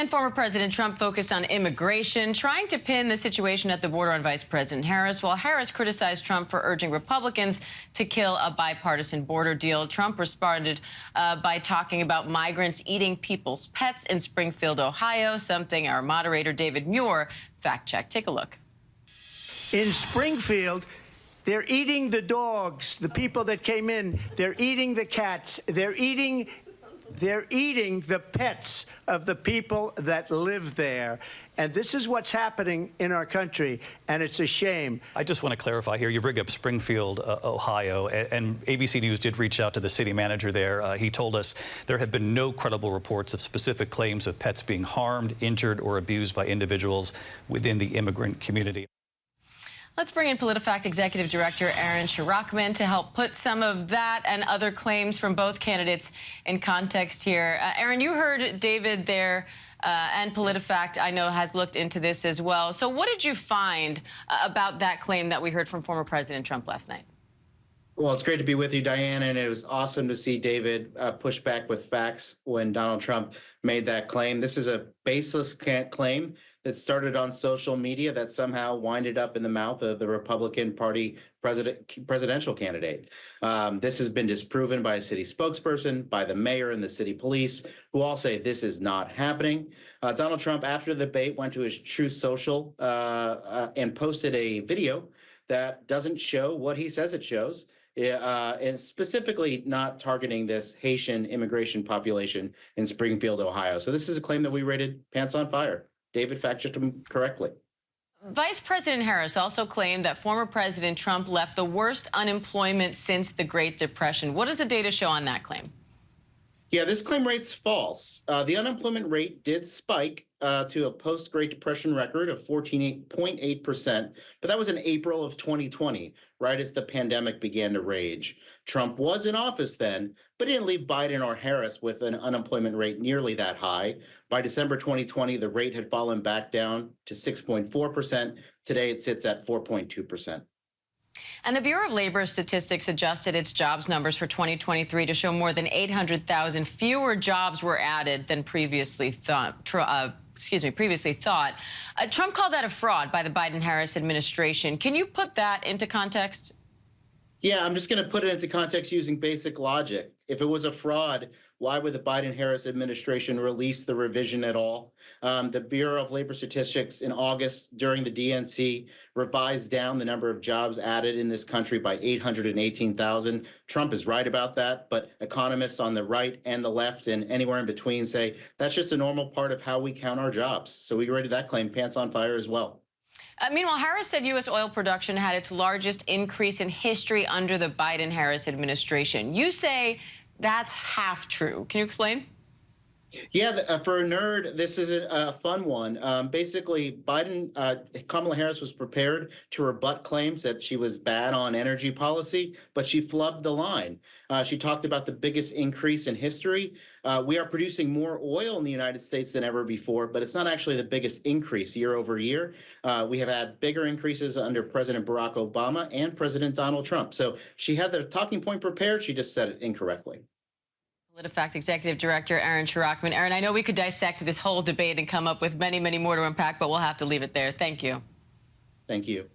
And former President Trump focused on immigration, trying to pin the situation at the border on Vice President Harris, while Harris criticized Trump for urging Republicans to kill a bipartisan border deal. Trump responded by talking about migrants eating people's pets in Springfield, Ohio, something our moderator David Muir fact-checked. Take a look. In Springfield, they're eating the dogs, the people that came in. They're eating the cats. They're eating the pets of the people that live there. And this is what's happening in our country, and it's a shame. I just want to clarify here. You bring up Springfield, Ohio, and ABC News did reach out to the city manager there. He told us there have been no credible reports of specific claims of pets being harmed, injured, or abused by individuals within the immigrant community. Let's bring in Politifact Executive Director Aaron Sharockman to help put some of that and other claims from both candidates in context here. Aaron, you heard David there, and Politifact, I know, has looked into this as well. So what did you find about that claim that we heard from former President Trump last night? Well, it's great to be with you, Diane, and it was awesome to see David push back with facts when Donald Trump made that claim. This is a baseless claim that started on social media that somehow winded up in the mouth of the Republican Party presidential candidate. This has been disproven by a city spokesperson, by the mayor and the city police, who all say this is not happening. Donald Trump, after the debate, went to his Truth Social and posted a video that doesn't show what he says it shows. And specifically not targeting this Haitian immigration population in Springfield, Ohio. So this is a claim that we rated pants on fire. David fact-checked him correctly. Vice President Harris also claimed that former President Trump left the worst unemployment since the Great Depression. What does the data show on that claim? Yeah, this claim rate's false. The unemployment rate did spike to a post-Great Depression record of 14.8%, but that was in April of 2020, right as the pandemic began to rage. Trump was in office then, but didn't leave Biden or Harris with an unemployment rate nearly that high. By December 2020, the rate had fallen back down to 6.4%. Today, it sits at 4.2%. And the Bureau of Labor Statistics adjusted its jobs numbers for 2023 to show more than 800,000 fewer jobs were added than previously thought. Trump called that a fraud by the Biden-Harris administration. Can you put that into context? Yeah, I'm just going to put it into context using basic logic. If it was a fraud, why would the Biden-Harris administration release the revision at all? The Bureau of Labor Statistics in August during the DNC revised down the number of jobs added in this country by 818,000. Trump is right about that, but economists on the right and the left and anywhere in between say that's just a normal part of how we count our jobs. So we rated that claim pants on fire as well. Meanwhile, Harris said U.S. oil production had its largest increase in history under the Biden-Harris administration. You say that's half true. Can you explain? Yeah, for a nerd, this is a fun one. Basically, Kamala Harris was prepared to rebut claims that she was bad on energy policy, but she flubbed the line. She talked about the biggest increase in history. We are producing more oil in the United States than ever before, but it's not actually the biggest increase year over year. We have had bigger increases under President Barack Obama and President Donald Trump. So she had the talking point prepared. She just said it incorrectly. Politifact Executive Director Aaron Sharockman. Aaron, I know we could dissect this whole debate and come up with many, many more to unpack, but we'll have to leave it there. Thank you. Thank you.